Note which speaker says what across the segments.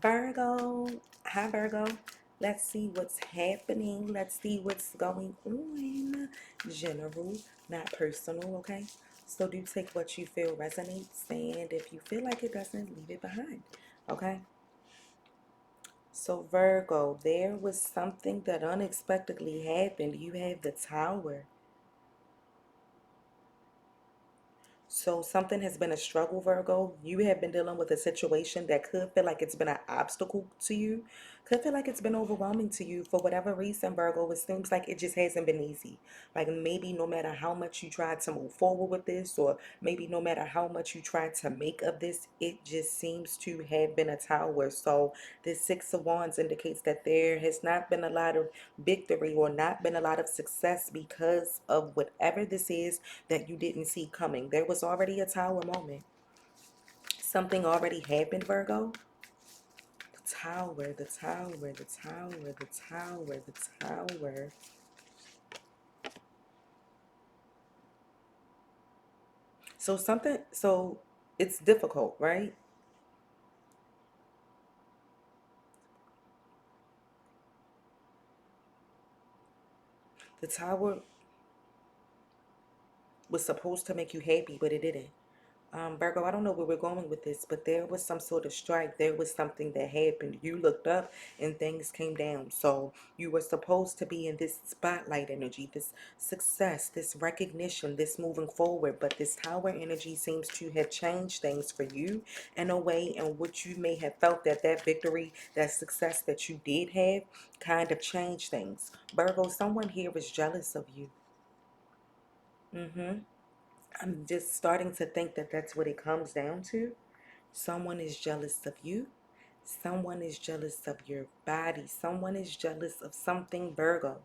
Speaker 1: Virgo, hi Virgo. Let's see what's happening. Let's see what's going on. General, not personal, okay? So do take what you feel resonates, and if you feel like it doesn't, leave it behind, okay? So Virgo, there was something that unexpectedly happened. You have the Tower. So something has been a struggle, Virgo. You have been dealing with a situation that could feel like it's been an obstacle to you. Could feel like it's been overwhelming to you for whatever reason, Virgo. It seems like it just hasn't been easy. Like maybe no matter how much you tried to move forward with this, or maybe no matter how much you tried to make of this, it just seems to have been a tower. So this Six of Wands indicates that there has not been a lot of victory or not been a lot of success because of whatever this is that you didn't see coming. There was already a tower moment. Something already happened, Virgo. The tower, the tower, the tower, the tower, the tower. So it's difficult, right? The tower was supposed to make you happy, but it didn't. Virgo, I don't know where we're going with this, but there was some sort of strike. There was something that happened. You looked up and things came down. So you were supposed to be in this spotlight energy, this success, this recognition, this moving forward. But this tower energy seems to have changed things for you in a way in which you may have felt that that victory, that success that you did have kind of changed things. Virgo, someone here is jealous of you. Mm-hmm. I'm just starting to think that that's what it comes down to. Someone is jealous of you. Someone is jealous of your body. Someone is jealous of something, Virgo.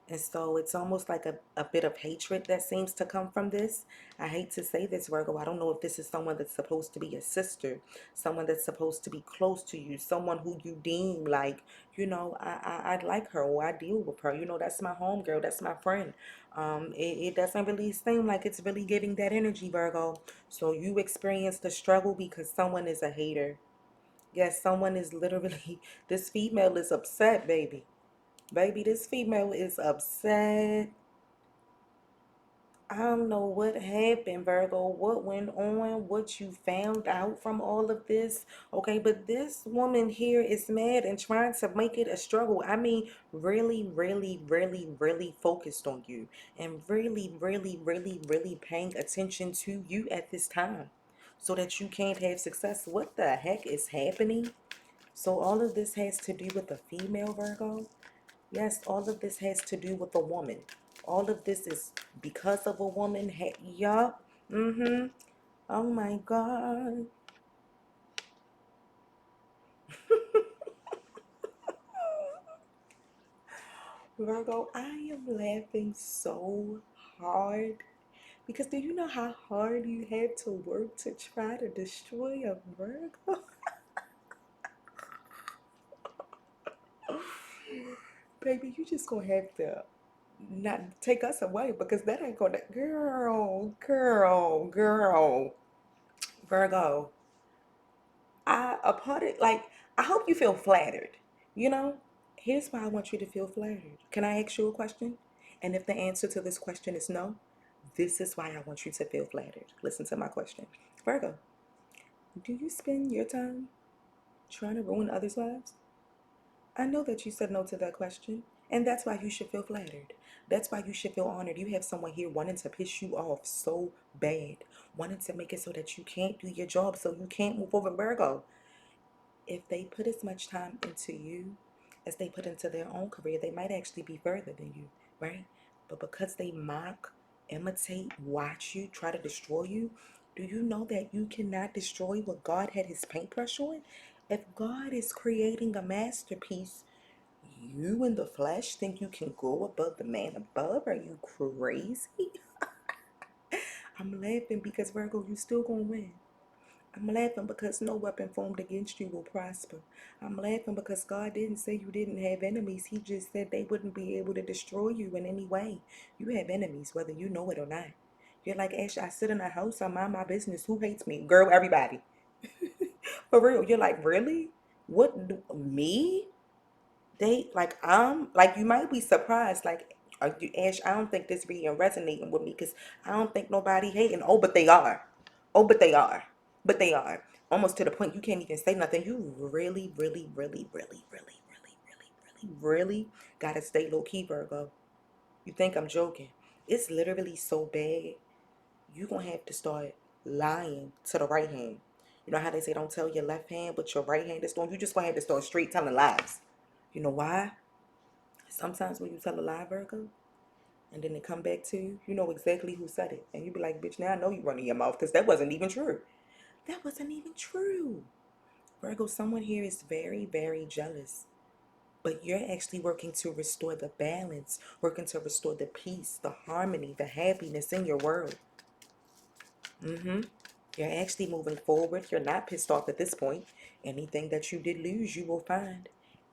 Speaker 1: And so it's almost like a bit of hatred that seems to come from this. I hate to say this, Virgo. I don't know if this is someone that's supposed to be a sister, someone that's supposed to be close to you, someone who you deem like, I like her or I deal with her. That's my homegirl, that's my friend. It doesn't really seem like it's really giving that energy, Virgo. So you experience the struggle because someone is a hater. Yes, someone is literally, this female is upset, baby. Baby, this female is upset. I don't know what happened, Virgo, what went on, what you found out from all of this. Okay, but this woman here is mad and trying to make it a struggle. I mean, really, really, really, really focused on you and really, really, really, really paying attention to you at this time so that you can't have success. What the heck is happening? So all of this has to do with the female, Virgo? Yes, all of this has to do with a woman. All of this is because of a woman. Yup. Mm-hmm. Oh my God. Virgo, I am laughing so hard because do you know how hard you had to work to try to destroy a Virgo? Baby, you just gonna have to not take us away because that ain't gonna, girl. Virgo, I hope you feel flattered. You know, here's why I want you to feel flattered. Can I ask you a question? And if the answer to this question is no, this is why I want you to feel flattered. Listen to my question. Virgo, do you spend your time trying to ruin others' lives? I know that you said no to that question, and that's why you should feel flattered. That's why you should feel honored. You have someone here wanting to piss you off so bad, wanting to make it so that you can't do your job, so you can't move over, Virgo. If they put as much time into you as they put into their own career, they might actually be further than you, right? But because they mock, imitate, watch you, try to destroy you, do you know that you cannot destroy what God had his paintbrush on? If God is creating a masterpiece, you in the flesh think you can go above the man above? Are you crazy? I'm laughing because Virgo, you still gonna win. I'm laughing because no weapon formed against you will prosper. I'm laughing because God didn't say you didn't have enemies. He just said they wouldn't be able to destroy you in any way. You have enemies, whether you know it or not. You're like, Ash, I sit in a house, I mind my business. Who hates me? Girl, everybody. For real. You're like, really? What do, me? They like I'm like you might be surprised. Like you Ash, I don't think this being resonating with me because I don't think nobody hating. Oh, but they are. Oh, but they are. But they are. Almost to the point you can't even say nothing. You really, really, really, really, really, really, really, really, really gotta stay low key, Virgo. You think I'm joking? It's literally so bad. You gonna have to start lying to the right hand. You know how they say don't tell your left hand, but your right hand is doing. You just gonna have to start straight telling lies. You know why? Sometimes when you tell a lie, Virgo, and then it come back to you, you know exactly who said it. And you be like, bitch, now I know you running your mouth because that wasn't even true. That wasn't even true. Virgo, someone here is very, very jealous. But you're actually working to restore the balance, working to restore the peace, the harmony, the happiness in your world. Mm-hmm. You're actually moving forward. You're not pissed off at this point. Anything that you did lose, you will find.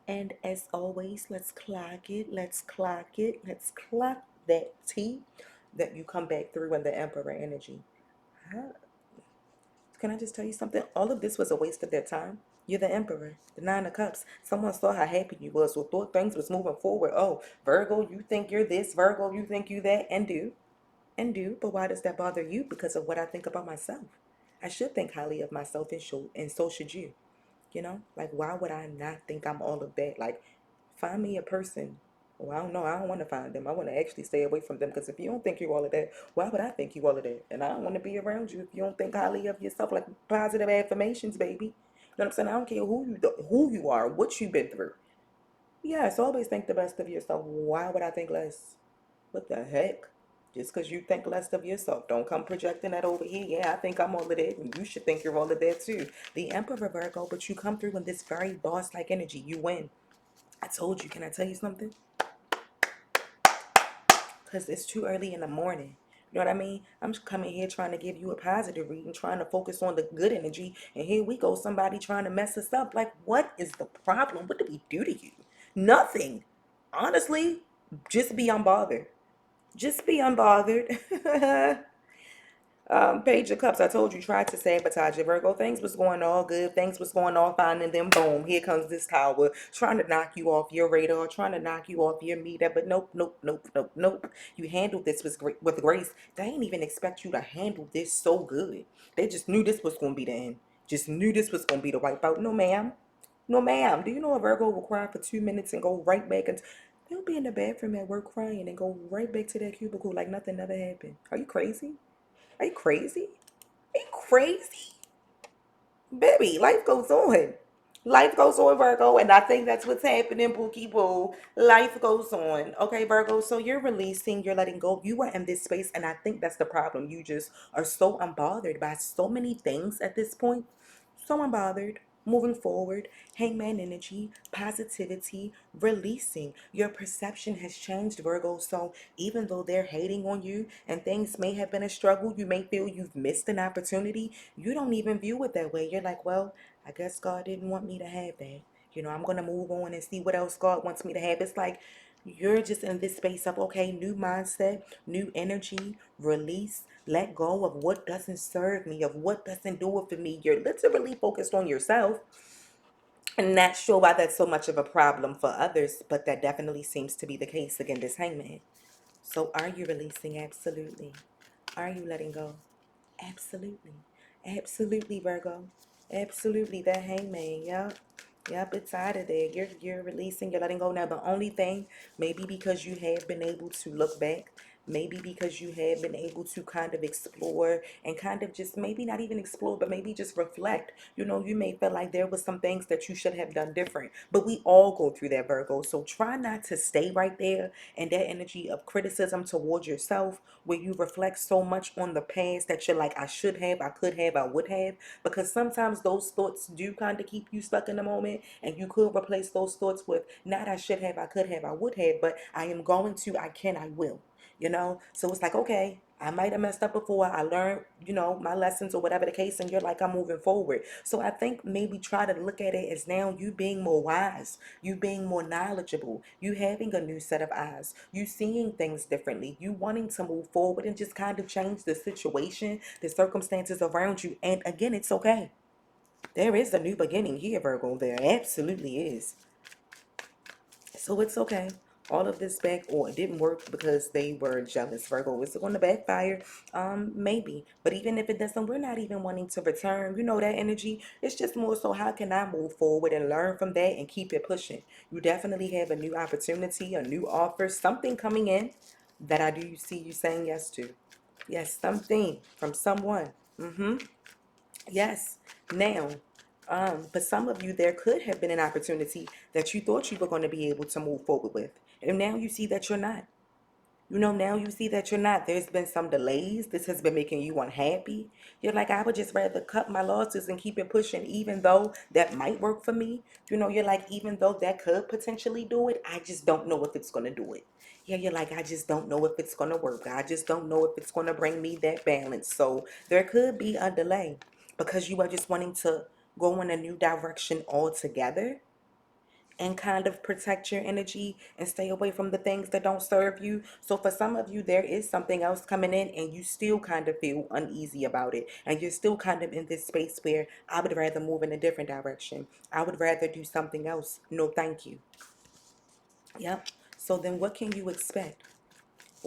Speaker 1: And as always, let's clock it. Let's clock it. Let's clock that T that you come back through in the Emperor energy. Huh? Can I just tell you something? All of this was a waste of their time. You're the Emperor, the Nine of Cups. Someone saw how happy you was, so thought things was moving forward. Oh, Virgo, you think you're this. Virgo, you think you that. And do. And do. But why does that bother you? Because of what I think about myself. I should think highly of myself and so should you. You know, like why would I not think I'm all of that? Like, find me a person. Well, I don't know. I don't want to find them. I want to actually stay away from them because if you don't think you're all of that, why would I think you all of that? And I don't want to be around you if you don't think highly of yourself. Like positive affirmations, baby. You know what I'm saying? I don't care who you are, what you've been through. Yes, always think the best of yourself. Why would I think less? What the heck? Just because you think less of yourself, don't come projecting that over here. Yeah, I think I'm all of that, and you should think you're all of that too. The Emperor Virgo, but you come through in this very boss-like energy. You win. I told you. Can I tell you something? Because it's too early in the morning. You know what I mean? I'm just coming here trying to give you a positive reading, trying to focus on the good energy, and here we go, somebody trying to mess us up. Like, what is the problem? What did we do to you? Nothing. Honestly, just be unbothered. Just be unbothered. Page of Cups, I told you, tried to sabotage it, Virgo. Things was going all good. Things was going all fine. And then, boom, here comes this tower trying to knock you off your radar, trying to knock you off your meter. But nope, nope, nope, nope, nope. You handled this with grace. They ain't even expect you to handle this so good. They just knew this was going to be the end. Just knew this was going to be the wipeout. No, ma'am. No, ma'am. Do you know a Virgo will cry for 2 minutes and go right back and they'll be in the bathroom at work crying and go right back to their cubicle like nothing ever happened? Are you crazy? Are you crazy? Are you crazy? Baby, life goes on. Life goes on, Virgo, and I think that's what's happening, Bookie Boo. Life goes on. Okay, Virgo, so you're releasing, you're letting go. You are in this space, and I think that's the problem. You just are so unbothered by so many things at this point. So unbothered. Moving forward, hangman energy, positivity, releasing. Your perception has changed, Virgo. So even though they're hating on you and things may have been a struggle, you may feel you've missed an opportunity. You don't even view it that way. You're like, well, I guess God didn't want me to have that. You know, I'm going to move on and see what else God wants me to have. It's like you're just in this space of, okay, new mindset, new energy, release, let go of what doesn't serve me, of what doesn't do it for me. You're literally focused on yourself and not sure why that's so much of a problem for others, but that definitely seems to be the case again, this hangman. So are you releasing? Absolutely. Are you letting go? Absolutely. Absolutely, Virgo. Absolutely, that hangman. Yep. Yep, it's out of there. You're releasing, you're letting go now. The only thing, maybe because you have been able to look back, maybe because you have been able to kind of explore and kind of just maybe not even explore, but maybe just reflect. You know, you may feel like there was some things that you should have done different. But we all go through that, Virgo. So try not to stay right there in that energy of criticism towards yourself where you reflect so much on the past that you're like, I should have, I could have, I would have. Because sometimes those thoughts do kind of keep you stuck in the moment. And you could replace those thoughts with not I should have, I could have, I would have, but I am going to, I can, I will. You know? So it's like, okay, I might have messed up before. I learned, you know, my lessons or whatever the case, and you're like, I'm moving forward. So I think maybe try to look at it as now you being more wise, you being more knowledgeable, you having a new set of eyes, you seeing things differently, you wanting to move forward and just kind of change the situation, the circumstances around you. And again, it's okay. There is a new beginning here, Virgo. There absolutely is. So it's okay. All of this back or it didn't work because they were jealous, Virgo. Is it going to backfire? Maybe. But even if it doesn't, we're not even wanting to return. You know that energy. It's just more so how can I move forward and learn from that and keep it pushing? You definitely have a new opportunity, a new offer, something coming in that I do see you saying yes to. Yes, something from someone. Mm-hmm. Yes. Now, for some of you, there could have been an opportunity that you thought you were going to be able to move forward with. And now you see that you're not. Now you see that you're not. There's been some delays. This has been making you unhappy. You're like, I would just rather cut my losses and keep it pushing, even though that might work for me. You're like, even though that could potentially do it, I just don't know if it's going to do it. Yeah, you're like, I just don't know if it's going to work. I just don't know if it's going to bring me that balance. So there could be a delay because you are just wanting to go in a new direction altogether and kind of protect your energy and stay away from the things that don't serve you. So for some of you, there is something else coming in and you still kind of feel uneasy about it. And you're still kind of in this space where I would rather move in a different direction. I would rather do something else. No, thank you. Yep. So then what can you expect?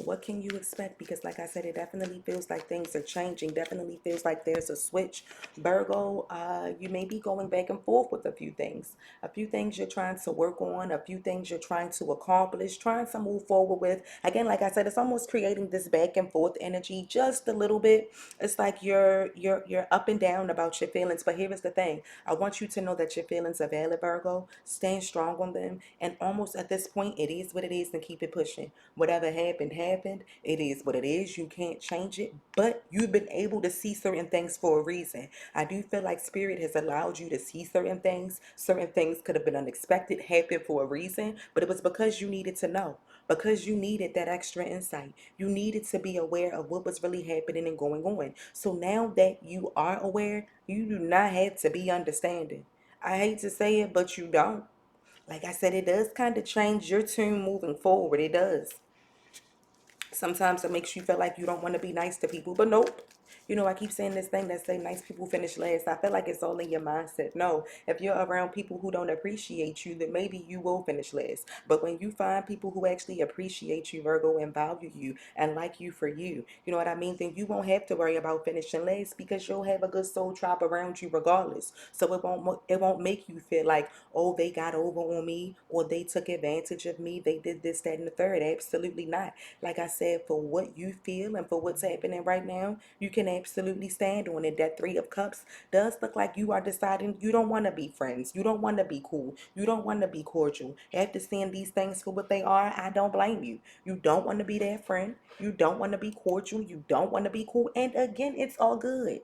Speaker 1: What can you expect? Because like I said, it definitely feels like things are changing. Definitely feels like there's a switch. Virgo, you may be going back and forth with a few things. A few things you're trying to work on, a few things you're trying to accomplish, trying to move forward with. Again, like I said, it's almost creating this back and forth energy just a little bit. It's like you're up and down about your feelings. But here is the thing. I want you to know that your feelings are valid, Virgo. Stand strong on them. And almost at this point, it is what it is and keep it pushing. Whatever happened, happened. It is what it is. You can't change it. But you've been able to see certain things for a reason. I do feel like Spirit has allowed you to see certain things. Certain things could have been unexpected, happened for a reason. But it was because you needed to know. Because you needed that extra insight. You needed to be aware of what was really happening and going on. So now that you are aware, you do not have to be understanding. I hate to say it, but you don't. Like I said, it does kind of change your tune moving forward. It does. Sometimes it makes you feel like you don't want to be nice to people, but nope. I keep saying this thing that say nice people finish last. I feel like it's all in your mindset. No, if you're around people who don't appreciate you, then maybe you will finish last. But when you find people who actually appreciate you, Virgo, and value you and like you for you know what I mean? Then you won't have to worry about finishing last because you'll have a good soul tribe around you regardless. So it won't make you feel like, oh, they got over on me or they took advantage of me. They did this, that, and the third. Absolutely not. Like I said, for what you feel and for what's happening right now, you can absolutely stand on it. That Three of Cups does look like you are deciding you don't want to be friends. You don't want to be cool. You don't want to be cordial. After seeing these things for what they are, I don't blame you. You don't want to be that friend. You don't want to be cordial. You don't want to be cool. And again, it's all good.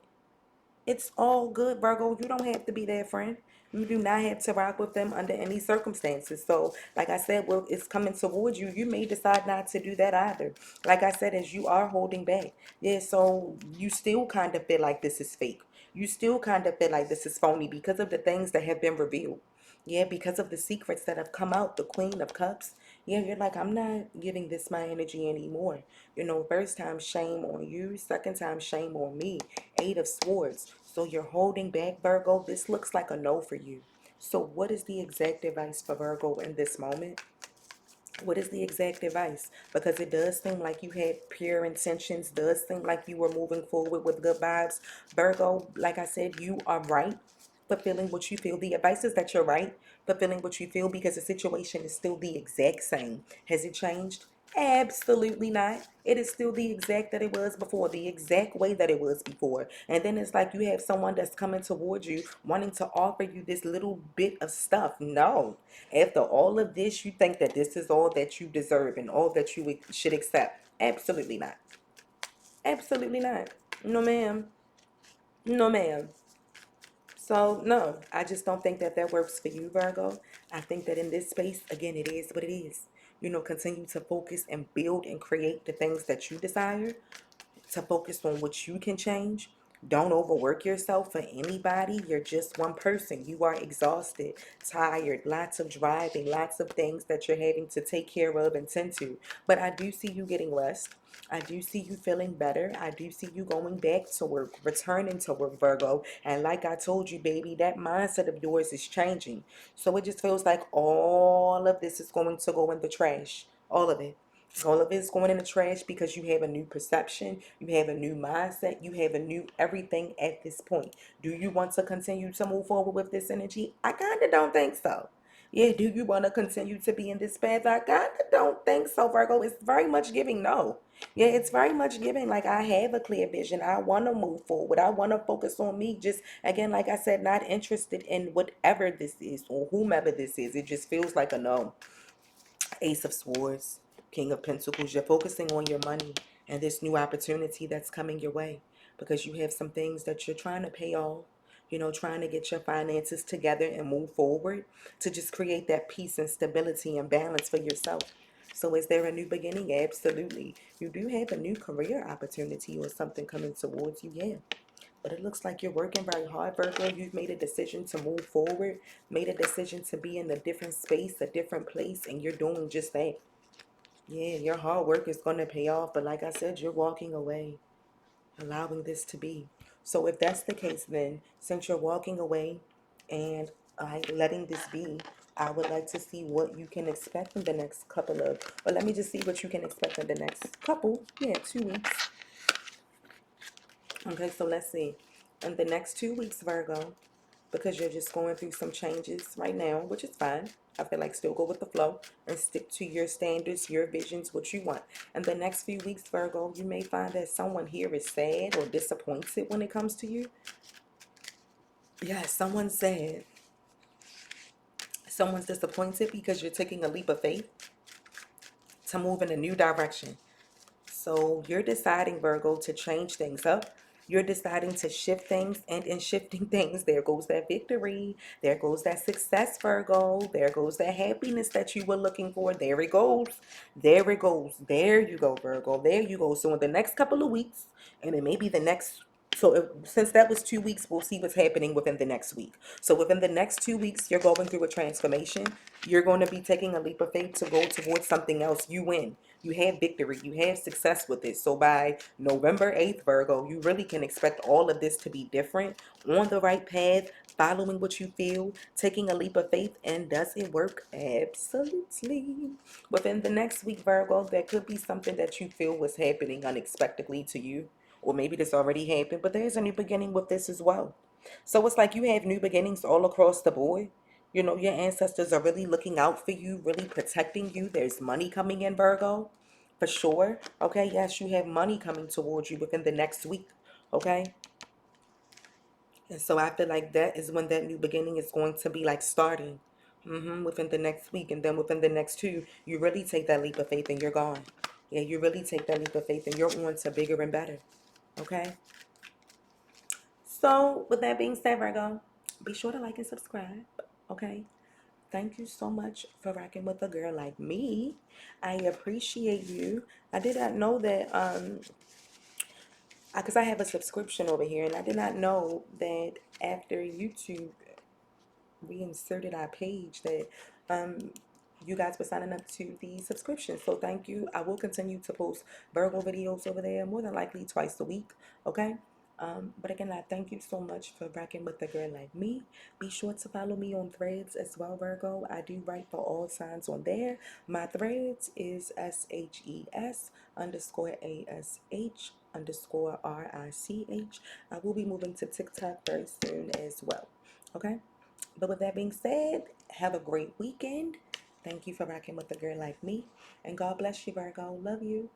Speaker 1: It's all good, Virgo. You don't have to be their friend. You do not have to rock with them under any circumstances. So, like I said, well, it's coming towards you. You may decide not to do that either. Like I said, as you are holding back. Yeah, so you still kind of feel like this is fake. You still kind of feel like this is phony because of the things that have been revealed. Yeah, because of the secrets that have come out, the Queen of Cups. Yeah, you're like, I'm not giving this my energy anymore. First time shame on you, second time shame on me. Eight of Swords. So you're holding back, Virgo. This looks like a no for you. So what is the exact advice for Virgo in this moment? What is the exact advice? Because it does seem like you had pure intentions, does seem like you were moving forward with good vibes. Virgo, like I said, you are right for feeling what you feel. The advice is that you're right for feeling what you feel because the situation is still the exact same. Has it changed? Absolutely not. It is still the exact that it was before, the exact way that it was before. And then it's like you have someone that's coming towards you wanting to offer you this little bit of stuff. No. After all of this, you think that this is all that you deserve and all that you should accept. Absolutely not. Absolutely not. No, ma'am. No, ma'am. So, no, I just don't think that that works for you, Virgo. I think that in this space, again, it is what it is. Continue to focus and build and create the things that you desire, to focus on what you can change. Don't overwork yourself for anybody. You're just one person. You are exhausted, tired, lots of driving, lots of things that you're having to take care of and tend to. But I do see you getting rest. I do see you feeling better. I do see you going back to work, returning to work, Virgo. And like I told you, baby, that mindset of yours is changing. So it just feels like all of this is going to go in the trash. All of it. All of it is going in the trash because you have a new perception, you have a new mindset, you have a new everything at this point. Do you want to continue to move forward with this energy? I kind of don't think so. Yeah, do you want to continue to be in this path? I kind of don't think so, Virgo. It's very much giving no. Yeah, it's very much giving like I have a clear vision. I want to move forward. I want to focus on me. Just again, like I said, not interested in whatever this is or whomever this is. It just feels like a no. Ace of Swords, King of Pentacles. You're focusing on your money and this new opportunity that's coming your way because you have some things that you're trying to pay off, trying to get your finances together and move forward to just create that peace and stability and balance for yourself. So is there a new beginning? Absolutely. You do have a new career opportunity or something coming towards you, yeah. But it looks like you're working very hard, Virgo. You've made a decision to move forward, made a decision to be in a different space, a different place, and you're doing just that. Yeah, your hard work is going to pay off. But like I said, you're walking away, allowing this to be. So if that's the case, then since you're walking away and letting this be, I would like to see what you can expect in the next couple of, or let me just see what you can expect in the next couple, 2 weeks. Okay, so let's see. In the next 2 weeks, Virgo, because you're just going through some changes right now, which is fine. I feel like still go with the flow and stick to your standards, your visions, what you want. And the next few weeks, Virgo, you may find that someone here is sad or disappointed when it comes to you. Yeah, someone's sad. Someone's disappointed because you're taking a leap of faith to move in a new direction. So you're deciding, Virgo, to change things up. You're deciding to shift things, and in shifting things, there goes that victory. There goes that success, Virgo. There goes that happiness that you were looking for. There it goes. There it goes. There you go, Virgo. There you go. So in the next couple of weeks, and it may be the next so since that was 2 weeks, we'll see what's happening within the next week. So within the next 2 weeks, you're going through a transformation. You're going to be taking a leap of faith to go towards something else. You win. You have victory. You have success with it. So by November 8th, Virgo, you really can expect all of this to be different, on the right path, following what you feel, taking a leap of faith. And does it work? Absolutely. Within the next week, Virgo, there could be something that you feel was happening unexpectedly to you, or maybe this already happened, but there's a new beginning with this as well. So it's like you have new beginnings all across the board. Your ancestors are really looking out for you, really protecting you. There's money coming in, Virgo, for sure. Okay, yes, you have money coming towards you within the next week. Okay, and so I feel like that is when that new beginning is going to be like starting. Within the next week, and then within the next two, you really take that leap of faith and you're gone. Yeah, you really take that leap of faith and you're on to bigger and better. Okay. So, with that being said, Virgo, be sure to like and subscribe. Okay. Thank you so much for rocking with a girl like me. I appreciate you. I did not know that, because I have a subscription over here, and I did not know that after YouTube reinserted our page that you guys were signing up to the subscription. So thank you. I will continue to post Virgo videos over there, more than likely twice a week. Okay. But again, I thank you so much for rocking with a girl like me. Be sure to follow me on Threads as well, Virgo. I do write for all signs on there. My Threads is SHES_ASH_RICH. I will be moving to TikTok very soon as well. Okay. But with that being said, have a great weekend. Thank you for rocking with a girl like me. And God bless you, Virgo. Love you.